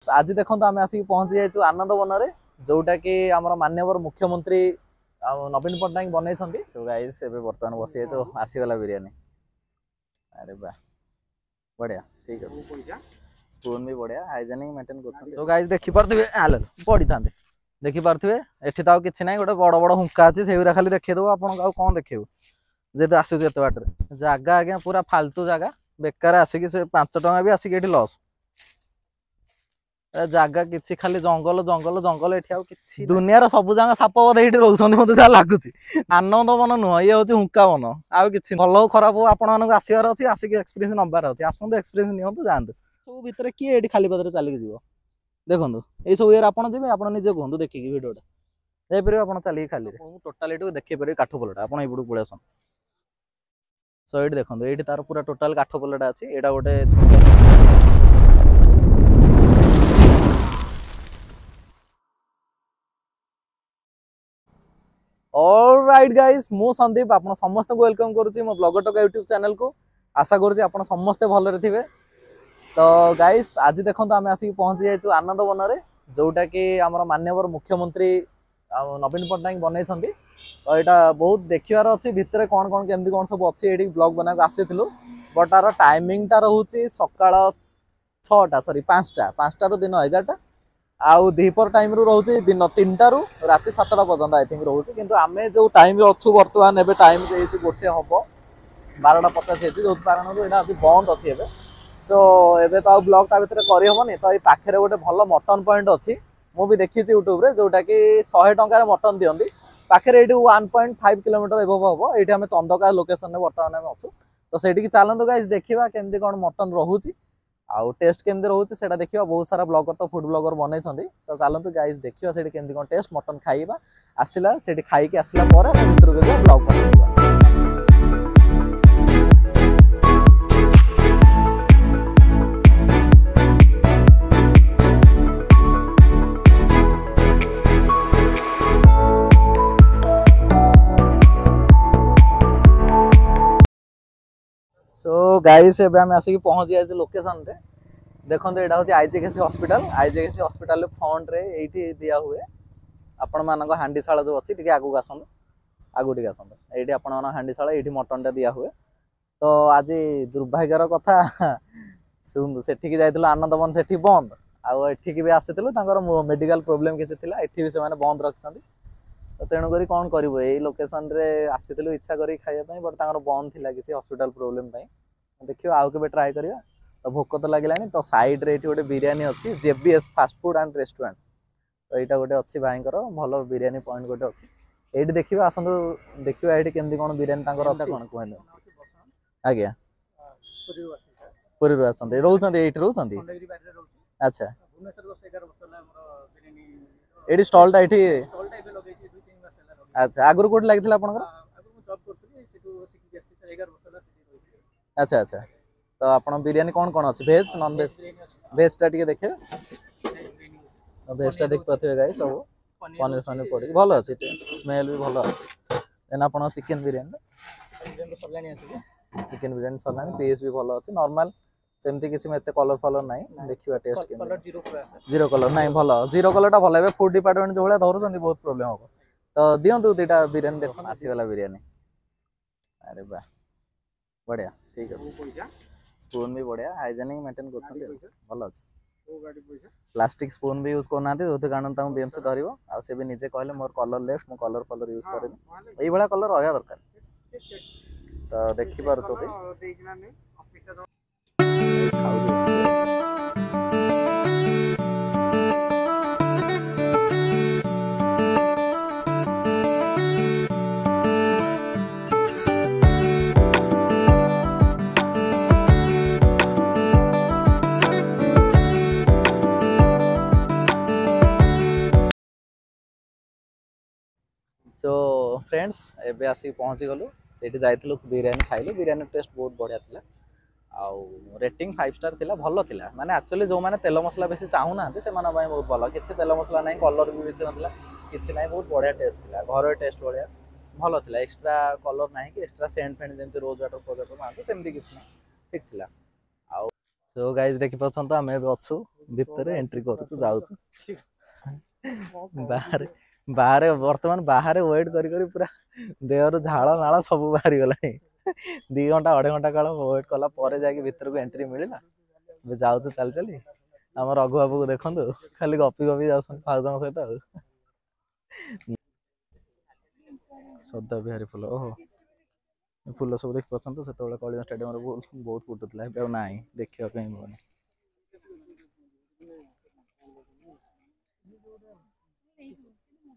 आज देखो आम आसिक पहुंची जाइए आनंद वन में जोटा कि आम माननीय मुख्यमंत्री नवीन पट्टनायक बनई सो गाइस बर्तमान बसी आसीगला बिरियानी। अरे वाह बढ़िया ठीक अच्छे स्पून भी बढ़िया हाइजेनिक मेंटेन कर। तो गाइस देखि पारथिबे पड़ी था देखि पारथिबे एठी तो किछि नै गोटे बड़ बड़ हुंका अछि सेउरा खाली देखै दो आपन आ कोन देखैबो जेतु आसु एते बाटरे जागा आज्ञा पूरा फालतू जागा बेकार आसिक से 5 टका भी आसिक एठी लॉस जागा किछि खाली जंगल जंगल जंगल एठी आ किछि दुनिया रो सब जागा साप बदे एठी रहउछन मते जा लागुछि। आनंद मन नुह ये होछि हुंका मन आ किछि भल हो खराब हो आपन मानको आसीबार अछि आसिक एक्सपीरियंस नबार अछि आसंत एक्सपीरियंस नियंतु जानतु सब भितर की एठी खाली पदरे चली जीवो देखंतु ए सब यार आपन जेबे आपन निजे कहंतु देखि की वीडियोटा ए परबे आपन चली खाली टोटल एटू देखि परबे काठ पोलटा आपन एबडू पळेसन। सो एठी देखंतु एठी तार पूरा टोटल काठ पोलटा अछि एटा गोटे ऑलराइट गाइस मु संदीप आपन समस्त को वेलकम करूची मो ब्लॉगर टका यूट्यूब चैनल को आशा करूची आपन समस्त भले थिबे। तो गाइस आज देखंतु आमे आसी पहुंची जाइछु आनंद वन में जोटा कि आमर माननीय मुख्यमंत्री नवीन पट्टनायक बनई तो यहाँ बहुत देखार अच्छी भितर कौन कौन केमती कौन सब अच्छी ये ब्लॉग बना आसीलु बट तार टाइमिंग टा रोचे सकाळ 6टा सॉरी 5टा रु दिन 11टा आउ दीपर टाइम रु रोचे दिन 3टा रु राति 7टा पर्यंत आई थिंक रोचे किंतु आमे जो टाइम अच्छु बर्तमान एबे टाइम देछि गोटे हबो 12:50 हेछि जो कारण रु एना अभी बंद अछि एबे। सो एबे तो ब्लॉग ता भितर करि हबनी तो ए पाखरे गोटे भलो मटन पॉइंट अछि मु भी देखि यूट्यूब रे जोटा कि 100 टंका मटन दियंदी पाखरे एठी 1.5 किलोमीटर एबव हबो एठी हमें चंदका लोकेशन में वर्तमान में अछु तो सेठी की चलंतु गाइस देखिबा केमती कोन मटन रहूची आउ टेस्ट केमती रहूची सेटा देखिबा बहुत सारा ब्लॉगर तो फूड ब्लॉगर बनै छथि तो चलंतु गाइस देखिबा सेठी केमती कोन टेस्ट मटन खाइबा आसिला सेठी खाइ के आसिला पर हम भितर को जा ब्लॉग बनैबा। सो गाइस एबे हम आसिक पहुंच जाय लोकेशन रे देखंतु एटा होची आईजीकेसी हॉस्पिटल फ्रंट रे एठी दिया हुए आपण मानको हांडीशाला जो अछि टिके आगु आसंत आगु टिके आसंत एठी आपण मानो हांडीशाला एठी मटन टा दिया हुए। तो आज दुर्भाग्यर कथा सुन सेठी की जाइतलो आनंदवन सेठी बंद आ एठी की भी आसीतलो तांकर मेडिकल प्रॉब्लम किसी थिला एठी भी से माने बंद रखछंती तो तेणु करी कोन करबो ए लोकेशन रे आसीतलो इच्छा करी खाइया पई बट तांकर बंद थिला किसी हॉस्पिटल प्रॉब्लम पई देखियो आउ के ट्राई करिया तो भोक तो लगिलानी तो साइड रे एठी गोटे बिरियानी अछि JBS fast food and restaurant तो एटा गोटे अछि भाईंकर भलो बिरियानी पॉइंट गोटे अछि एठी देखिबा आसंतु देखिबा एठी केमदी कोन बिरियानी तांकर अछि कोन कहन आज्ञा पुरी रु आसंते रहउछंती एठी रहउछंती अच्छा एठी स्टॉल टा एठी अच्छा आगुर कोट लागिथिला आपनकर अच्छा अच्छा तो आपण बिरियानी कौन कौन अच्छी भेज नॉन भेज भेज टा टिके देखे भेज टा देख पाथे गाइस सब पनीर फनीर पड़ी भलो अछि स्मेल भी भलो अछि एना आपण चिकन बिरियानी चिकन बिरियानी सलानी पीस भी भलो अछि नॉर्मल सेमती किछि मेते कलर फलर नाही देखिबा टेस्ट के कलर जीरो कलर नाही भलो जीरो कलर टा भलो एबे फूड डिपार्टमेंट जो भले धरु संती बहुत प्रॉब्लम हो तो दियंतु देटा बिरियानी देखो आसीगला बिरियानी। अरे वाह बढ़िया ठीक अच्छे स्पून भी बढ़िया हाइजेनिक मेंटेन कर भल अच्छे प्लास्टिक स्पून भी यूज करना जो कारण बीएमसी धरब आ से भी निजे कहले मोर कलरलेस मो कलर फलर यूज करेनि ये कलर रहा दरकार तो देखि पार सो फ्रेंड्स एबे आसी पहुंची गलु सेठी जाइतलु बिरियानी खाइलु बिरियानी टेस्ट बहुत बढ़िया थिला आउ रेटिंग 5 स्टार थिला भलो थिला माने एक्चुअली जो माने तेल मसला बेसी चाहू ना से माने भाई बहुत भलो किछि तेल मसला नाही कलर भी बेसी नथिला किछि नाही बहुत बढ़िया टेस्ट थिला घर टेस्ट बढ़िया भलो थिला एक्स्ट्रा कलर नाही कि एक्स्ट्रा सेंट फेंट जेंति रोज वाटर प्रोजेक्ट मानते सेमति किछि नाही ठीक थिला आउ तो गाइस देखि पछन तो हमें अछु भितर एंट्री करू जाऊ बाहर बाहर वर्तमान बाहर वेट करी पूरा देहर झाड़ नाल सब बाहरी गला 2 घंटा 2.5 घंटा काल वेट कला पर जाके भितर को एंट्री मिलला जाऊ चल चली आम रघु बाबू को देखु खाली गपी गपी जाऊँ फाउजन सहित सदा बिहारी फुल ओहो फुल सब देख पसंद से कलिंग स्टेडियम बहुत फुटुला ना देखा कहीं मिलूनी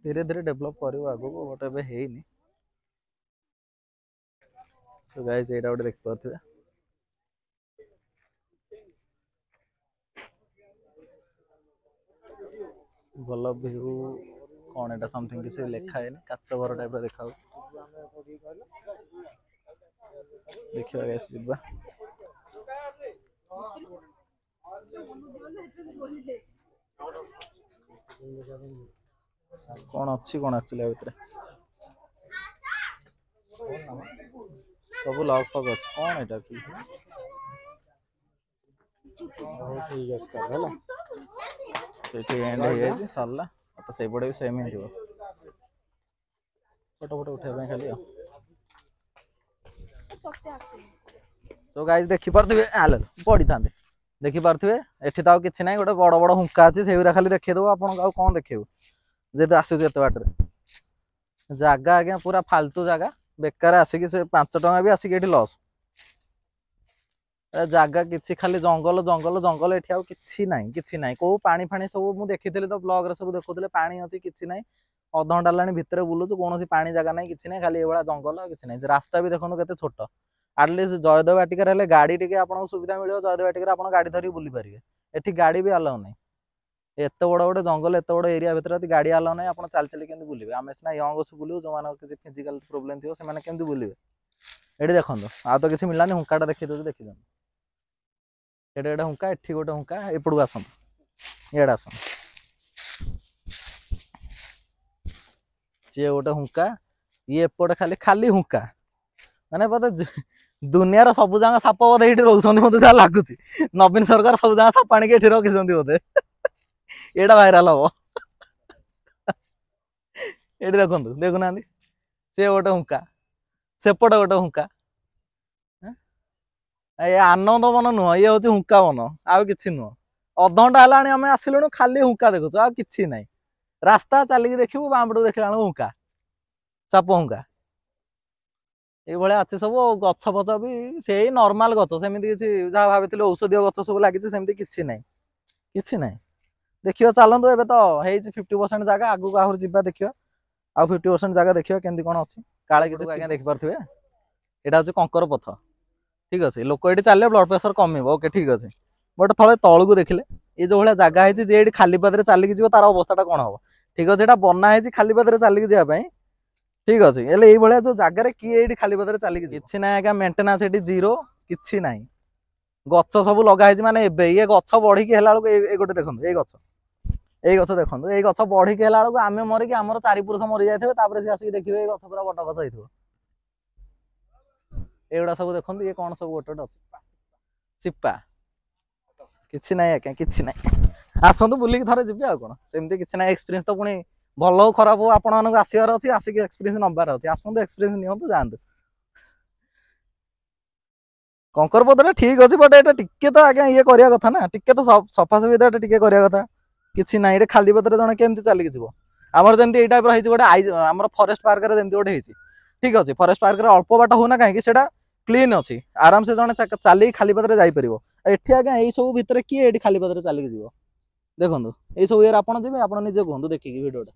धीरे धीरे डेभलप कर आगो बट एबे हेनी सो गाइस एटा गोटे देख पाथे भल व्यू कौन एटा समथिंग किसी लिखा है काच घर टाइप देखा देखिए गाइस जिबा कौन अच्छी कौन एक्चुअली भितर सब लॉक फक अच्छे कौन एटा की ठीक है सेठी एंड हो जाए सरला तो से पड़े भी सेम ही जीव फोटो फोटो उठाइबा खाली तो गाइस देखि परथिबे आले पड़ी थांदे देखि परथिबे एठी ताऊ किछि नै गोटे बड़ बड़ हुंका अछि सेउरा खाली देखै दो आपन गाउ कोन देखैउ जे आसु जेते बाट रे जागा आगे पूरा फालतू जागा बेकार आसिक से 5 टका भी आसिक एठी लॉस जागा किछि खाली जंगल जंगल जंगल एठी आउ किछि नै को पानी फानी सब मु देखिथिले तो ब्लॉग रे सब देखुथिले पानी अछि किछि नै अध घंटा लानी भितर बुलुछु कोनोसी पानी जागा नै किछि नै खाली एवळा जंगल किछि नै रास्ता भी देखनु केते छोट एटलिस्ट जयदेव वाटिका हेले गाड़ी टिके आपन सुविधा मिलियो जयदेव वाटिका आपन गाड़ी धरी बुली परिबे एठी गाड़ी भी अलाउ नै एत बड़ बड़ जंगल एत बड़ एरिया भितर गाड़ी अलाउ नै आपन चाल चली केंदी बुलिबे आमे सिना यंग अछु बुलियो जो माने किछि फिजिकल प्रॉब्लम थियो से माने केंदी बुलिबे एठी देखंदो आ तो किछि मिलानी हुंकाटा देखि दो देखि दो एडे एडे हुंका एठी गोटे हुंका एपडू आसन एडा आसन जे गोटे हुंका ये एपटे खाली खाली हुंका माने पता दुनिया सब जगह साप बोधे ये रोचंदी मत जहाँ लगुच नवीन सरकार सब जगह साप आनिक ये रखी बोधे एटा भाइराल हम ये देखु देखुना सी गोटे हुंका सेपटे गोटे हुंका ये आनंद मन नुह ये हूँ हुंका मन आउ कि नुह अध घंटा है आम आसलु खाली हुंका देखु आ कि ना रास्ता चलिकी देखू बामपटू देखला हुंका साप हुंका ये अच्छे सब गछ फच भी से नॉर्मल गछ सेमती किसी जहाँ भाई औषधीय गछ सब लगी सेमती किसी ना देखियो चलतु एबे तो 50% जगह आगू आहरी जा देखियो आ 50% जगह देखियो केमती कौन अच्छी काले किसी आज्ञा देखिपे यहाँ हूँ कंकर पथ ठीक अच्छे लोक ये चलिए ब्लड प्रेशर कम ओके ठीक अच्छे बट थे तलू देखिले ये जो भाई जगह है खाली पादे चलिकी जी तार अवस्था कौन हम ठीक अच्छे यहाँ बनाई खाली पादे चलिकी जावाई ठीक अच्छे ये जो जगार किए खाली पादे चलिकी किसी ना आज्ञा मेन्टेनान्स ये जीरो किसी ना गच सब लगाई माने ये गच बढ़ी है गोटे देखो ये गच देखो ये गच बढ़ी है आम मरिक आम 4 पुरुष मरी जाते सी आसिक देखिए ये गच पूरा बड़ गच हो एगुड़ा सब देखो ये कौन सब गोटे अच्छे सिपा किसी ना आज्ञा किसी ना आसतु बुलिक थे जी आ कौन सेमती किसी ना एक्सपीरियंस तो पुणी भल हो खराब हो आपण मानक आसबार अच्छी आसिक एक्सपीरियंस नबार अच्छी आसतु एक्सपीरियंस नियंतु जातु कंकरपदर ठीक अच्छे बट ये टिके तो आज्ञा ये करवा कथा ना टिके तो सफासफी टिके करवा कथा किसी ना ये खाली पदर जन केमती चलिक जी आमर जमी ये टाइप गोटे आम फरेस्ट पार्क जमी गोटे ठीक अच्छे फरेस्ट पार्क अल्प बाट होना कहीं क्लीन अच्छी आराम से जन चलिए खाली पदर जापर एटी आज्ञा यही सब भितर किए ये खाली पदर चलिक जी देखो ये सब ये आपड़ जी आप निजे कहूँ देखिए भिडियोटा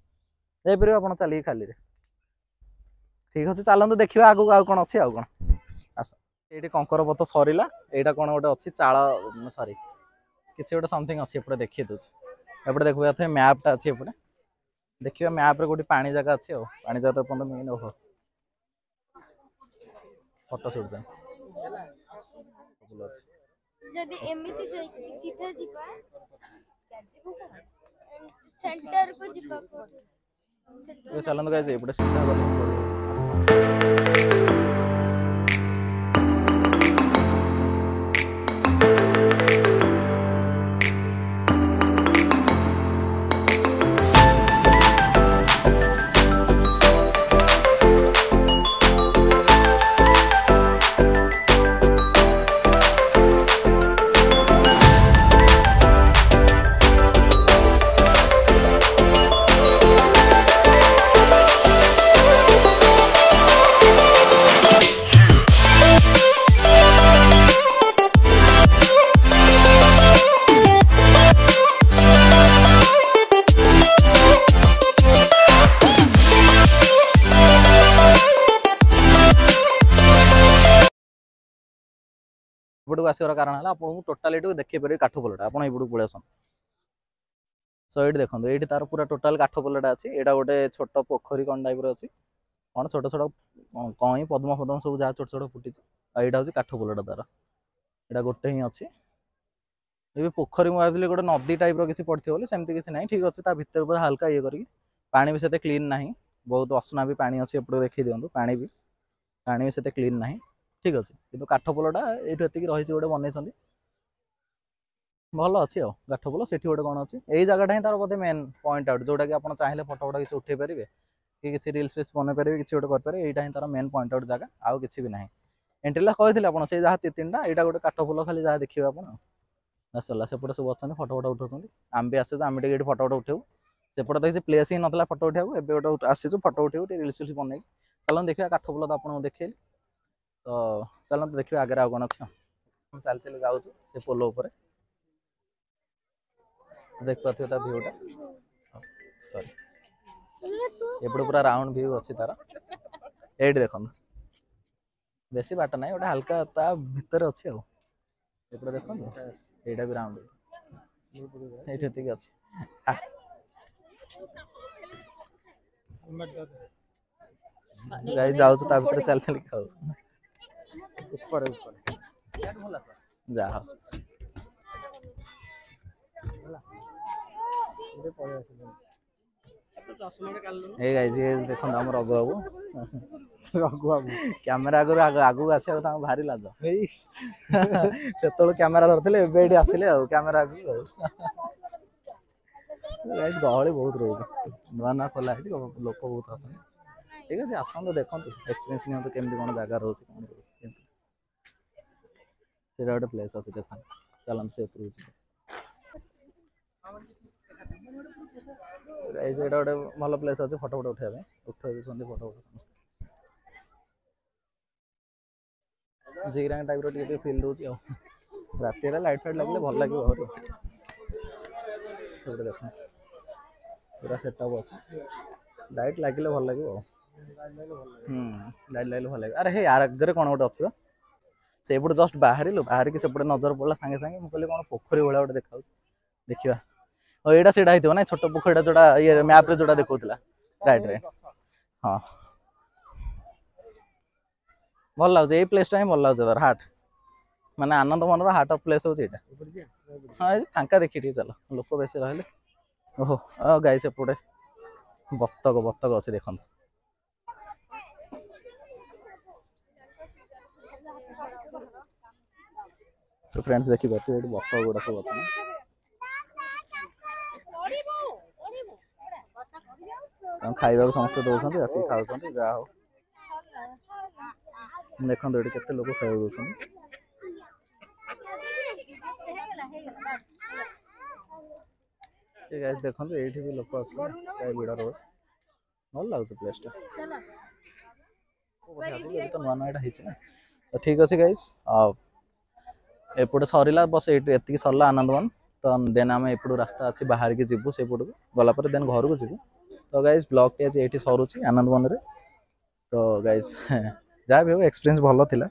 जापर आप चलिए खाली ठीक अच्छे चलते देखिए आगू आउ कौन अच्छी आउ कौन आस ये कंकर पथ सरला यहाँ कौन गोटे अच्छी चाल सरी किसी गोटे समथिंग अच्छी एपटे देखिए दूसरी एपटे देखिए मैपटा अच्छी एपटे देखिए मैप्रे गोटे पानी जगह अच्छी पानी जगह तो मेन ओह फोटो शूट जदि एमिति जाई सीधा जिबा सेंटर को जिबा को ये चलन गाइस एपटे सीधा गले ଏପଟକୁ ଆସିବାର କାରଣ ହେଲା ଆପଣଙ୍କୁ ଟୋଟାଲ ଏଇଠୁ ଦେଖେଇ ପାରିବେ କାଠ ପୋଲଟା। ଆପଣ ଏପଟକୁ ପଳେଇ ଆସନ୍ତୁ। ସୋ ଏଇଠି ଦେଖନ୍ତୁ, ଏଇଠି ତାର ପୁରା ଟୋଟାଲ କାଠ ପୋଲଟା ଅଛି। ଏଇଟା ଗୋଟେ ଛୋଟ ପୋଖରୀ କ'ଣ ଟାଇପ୍ର ଅଛି, କ'ଣ ଛୋଟ ଛୋଟ କଇଁ ପଦ୍ମ ଫଦ୍ମ ସବୁ ଯାହା ଛୋଟ ଛୋଟ ଫୁଟିଛି। ଆଉ ଏଇଟା ହେଉଛି କାଠ ପୋଲଟା ତାର। ଏଇଟା ଗୋଟେ ହିଁ ଅଛି। ଏବେ ପୋଖରୀ ମୁଁ ଭାବିଲି ଗୋଟେ ନଦୀ ଟାଇପ୍ର କିଛି ପଡ଼ିଥିବ ବୋଲି, ସେମିତି କିଛି ନାହିଁ। ଠିକ୍ ଅଛି, ତା ଭିତରେ ପୁରା ହାଲକା ଇଏ କରିକି, ପାଣି ବି ସେତେ କ୍ଲିନ୍ ନାହିଁ, ବହୁତ ଅସନା ବି ପାଣି ଅଛି। ଏପଟେ ଦେଖେଇ ଦିଅନ୍ତୁ, ପାଣି ବି ସେତେ କ୍ଲିନ୍ ନାହିଁ। ଠିକ୍ ଅଛି, କିନ୍ତୁ କାଠ ପୋଲଟା ଏଇଠୁ ଏତିକି ରହିଛି, ଗୋଟେ ବନେଇଛନ୍ତି, ଭଲ ଅଛି। ଆଉ କାଠ ପୋଲ ସେଠି ଗୋଟେ କ'ଣ ଅଛି, ଏଇ ଜାଗାଟା ହିଁ ତାର ବୋଧେ ମେନ୍ ପଏଣ୍ଟ ଆଉଟ୍, ଯେଉଁଟାକି ଆପଣ ଚାହିଁଲେ ଫଟୋ ଫଟୋ କିଛି ଉଠେଇ ପାରିବେ କି କିଛି ରିଲ୍ସ ଫିଲ୍ସ ବନେଇ ପାରିବେ, କିଛି ଗୋଟେ କରିପାରିବେ। ଏଇଟା ହିଁ ତାର ମେନ୍ ପଏଣ୍ଟ ଆଉଟ୍ ଜାଗା, ଆଉ କିଛି ବି ନାହିଁ। ଏଣ୍ଟ୍ରିଲା କହିଥିଲେ ଆପଣ ସେଇ ଯାହା ତିନିଟା, ଏଇଟା ଗୋଟେ କାଠ ପୋଲ ଖାଲି ଯାହା ଦେଖିବେ ଆପଣ। ଆସିଲା ସେପଟେ ସବୁ ଅଛନ୍ତି, ଫଟୋ ଫଟୋ ଉଠାଉଛନ୍ତି। ଆମେ ବି ଆସିଛୁ, ଆମେ ଟିକେ ଏଠି ଫଟୋ ଫଟୋ ଉଠାଇବୁ। ସେପଟେ ତ କିଛି ପ୍ଲେସ୍ ହିଁ ନଥିଲା ଫଟୋ ଉଠାଇବାକୁ, ଏବେ ଗୋଟେ ଆସିଛୁ ଫଟୋ ଉଠାଇବୁ, ଟିକେ ରିଲ୍ସ ଫିଲ୍ସ ବନେଇକି। ଚାଲନ୍ତୁ ଦେଖିବା କାଠ ପୋଲ ତ ଆପଣଙ୍କୁ ଦେଖେଇଲି, ତ ଚାଲନ୍ତୁ ଦେଖିବା ଆଗରେ ଆଉ କ'ଣ ଅଛି। ଆମେ ଚାଲି ଚାଲି ଯାଉଛୁ ସେ ପୋଲ ଉପରେ, ଦେଖିପାରୁଥିବେ ତା ଭିୟୁଟା। ସରି, ଏପଟେ ପୁରା ରାଉଣ୍ଡ ଭିୟୁ ଅଛି ତାର। ଏଇଠି ଦେଖନ୍ତୁ, ବେଶୀ ବାଟ ନାହିଁ, ଗୋଟେ ହାଲକା ତା ଭିତରେ ଅଛି। ଆଉ ଏପଟେ ଦେଖନ୍ତୁ, ଏଇଟା ବି ରାଉଣ୍ଡ, ଏଇଠି ଏତିକି ଅଛି। ଗାଈ ଯାଉଛୁ ତା ଭିତରେ ଚାଲି ଚାଲି ଖାଉ। ଯାହା ହଉ ଏଇ ଗାଈ ଯିଏ ଦେଖନ୍ତୁ ଆମ ରଘୁ ବାବୁ। କ୍ୟାମେରା ଆଗକୁ ଆସିବାକୁ ତାଙ୍କୁ ଭାରି ଲାଜ। ସେତେବେଳେ କ୍ୟାମେରା ଧରିଥିଲେ, ଏବେ ଏଇଠି ଆସିଲେ ଆଉ କ୍ୟାମେରା ଆଗକୁ। ଆଉ ଗହଳି ବହୁତ ରହୁଛି, ନୂଆ ନୂଆ ଖୋଲା ହେଇଛି, ଲୋକ ବହୁତ ଆସନ୍ତି। ଠିକ୍ ଅଛି, ଆସନ୍ତୁ ଦେଖନ୍ତୁ, ଏକ୍ସପିରିଏନ୍ସ ନିଅନ୍ତୁ କେମିତି କ'ଣ ଜାଗା ରହୁଛି, କ'ଣ ରହୁଛି। ସେଇଟା ଗୋଟେ ପ୍ଲେସ୍ ଅଛି, ଦେଖନ୍ତୁ। ଚାଲନ୍ତୁ ସେ ଉପରକୁ ଯିବା। ସେଇଟା ଗୋଟେ ଭଲ ପ୍ଲେସ୍ ଅଛି ଫଟୋ ଫଟୋ ଉଠାଇବା ପାଇଁ, ଉଠାଇ ଦେଉଛନ୍ତି ଫଟୋ ଫଟୋ ସମସ୍ତେ। ଜିରାଙ୍ଗ ଟାଇପ୍ର ଟିକେ ଟିକେ ଫିଲ୍ ଦେଉଛି। ଆଉ ରାତିରେ ଲାଇଟ୍ ଫାଇଟ୍ ଲାଗିଲେ ଭଲ ଲାଗିବ ଆହୁରି। ସେପଟେ ଦେଖନ୍ତୁ ପୁରା ସେଟଅପ୍ ଅଛି, ଲାଇଟ୍ ଲାଗିଲେ ଭଲ ଲାଗିବ। ଆଉ ଲାଇଟ୍ ଲାଗିଲେ ଭଲ ଲାଗିବ। ଆରେ ହେ ଆଗରେ କ'ଣ ଗୋଟେ ଅଛି ବା, ସେଇପଟେ ଜଷ୍ଟ ବାହାରିକି ସେପଟେ ନଜର ପଡ଼ିଲା ସାଙ୍ଗେ ସାଙ୍ଗେ। ମୁଁ କହିଲି କ'ଣ ପୋଖରୀ ଭଳିଆ ଗୋଟେ ଦେଖାଉଛି, ଦେଖିବା। ଆଉ ଏଇଟା ସେଇଟା ହେଇଥିବ ନା, ଛୋଟ ପୋଖରୀଟା ଯୋଉଟା ଇଏ ମ୍ୟାପ୍ରେ ଯୋଉଟା ଦେଖାଉଥିଲା ରାଇଟ୍ରେ। ହଁ, ଭଲ ଲାଗୁଛି, ଏଇ ପ୍ଲେସ୍ଟା ହିଁ ଭଲ ଲାଗୁଛି। ତାର ହାର୍ଟ ମାନେ ଆନନ୍ଦ ମନର ହାର୍ଟ ଅଫ୍ ପ୍ଲେସ୍ ହେଉଛି ଏଇଟା। ହଁ, ଫାଙ୍କା ଦେଖି ଟିକେ ଚାଲ, ଲୋକ ବେଶୀ ରହିଲେ। ଓହୋ, ଗାଈ ସେପଟେ ବତକ ଅଛି, ଦେଖନ୍ତୁ। ସୋ ଫ୍ରେଣ୍ଡସ୍ ଦେଖିପାରୁଥିବେ, ଏଠି ବତକ ଗୁଡ଼ା ସବୁ ଅଛନ୍ତି। ଖାଇବାକୁ ସମସ୍ତେ ଦେଉଛନ୍ତି, ଆସିକି ଖାଉଛନ୍ତି। ଯାହା ହଉ, ଦେଖନ୍ତୁ ଏଠି କେତେ ଲୋକ ଖାଇବାକୁ ଦେଉଛନ୍ତି। ଦେଖନ୍ତୁ ଏଇଠି ବି ଲୋକ ଅଛନ୍ତି, ଭିଡ଼ ରହୁଛି, ଭଲ ଲାଗୁଛି ପ୍ଲେସ୍ଟା। ତ ନୂଆ ନୂଆ ଏଇଟା ହେଇଛି ନା, ତ ଠିକ୍ ଅଛି ଗାଇସ୍। ଆଉ ଏପଟେ ସରିଲା, ବସ୍ ଏଇଠି ଏତିକି ସରିଲା ଆନନ୍ଦବନ। ତ ଦେନ୍ ଆମେ ଏପଟୁ ରାସ୍ତା ଅଛି ବାହାରିକି ଯିବୁ, ସେପଟକୁ ଗଲା ପରେ ଦେନ୍ ଘରକୁ ଯିବୁ। ତ ଗାଇସ୍ ବ୍ଲଗ୍ଟି ଆଜି ଏଇଠି ସରୁଛି ଆନନ୍ଦବନରେ। ତ ଗାଇସ୍ ଯାହା ବି ହଉ ଏକ୍ସପିରିଏନ୍ସ ଭଲ ଥିଲା।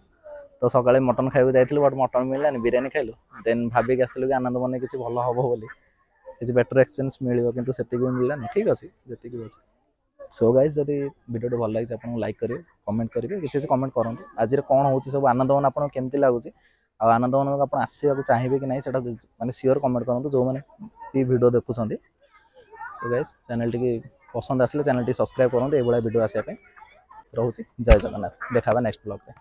ତ ସକାଳେ ମଟନ୍ ଖାଇବାକୁ ଯାଇଥିଲୁ, ବଟ୍ ମଟନ୍ ମିଳିଲାନି, ବିରିୟାନୀ ଖାଇଲୁ। ଦେନ୍ ଭାବିକି ଆସିଥିଲୁ କି ଆନନ୍ଦବନରେ କିଛି ଭଲ ହେବ ବୋଲି, କିଛି ବେଟର୍ ଏକ୍ସପିରିଏନ୍ସ ମିଳିବ, କିନ୍ତୁ ସେତିକି ବି ମିଳିଲାନି। ଠିକ୍ ଅଛି, ଯେତିକି ବି ଅଛି। ସୋ ଗାଇସ୍ ଯଦି ଭିଡ଼ିଓଟି ଭଲ ଲାଗିଛି ଆପଣଙ୍କୁ ଲାଇକ୍ କରିବେ, କମେଣ୍ଟ କରିବେ, କିଛି କିଛି କମେଣ୍ଟ କରନ୍ତୁ। ଆଜିର କ'ଣ ହେଉଛି ସବୁ ଆନନ୍ଦବନ ଆପଣଙ୍କୁ କେମିତି ଲାଗୁଛି, ଆଉ ଆନନ୍ଦବନକୁ ଆପଣ ଆସିବାକୁ ଚାହିଁବେ କି ନାହିଁ, ସେଇଟା ମାନେ ସିଓର କମେଣ୍ଟ କରନ୍ତୁ ଯେଉଁମାନେ এই ଭିଡ଼ିଓ ଦେଖୁଛନ୍ତି। ସୋ ଗାଇସ୍ ଚ୍ୟାନେଲଟିକି ପସନ୍ଦ ଆସିଲେ ଚ୍ୟାନେଲଟି ସବସ୍କ୍ରାଇବ୍ କରନ୍ତୁ, ଏଇଭଳିଆ ଭିଡ଼ିଓ ଆସିବା ପାଇଁ। ରହୁଛି, ଜୟ ଜଗନ୍ନାଥ, ଦେଖା ହେବା ନେକ୍ସଟ ବ୍ଲଗ୍ରେ।